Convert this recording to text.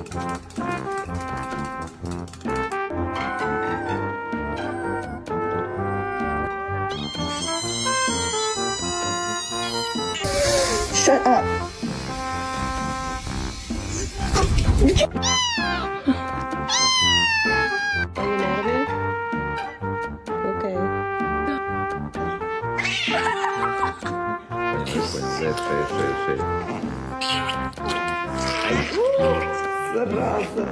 Shut up. Are you mad at me? Okay. Шей. Зараза.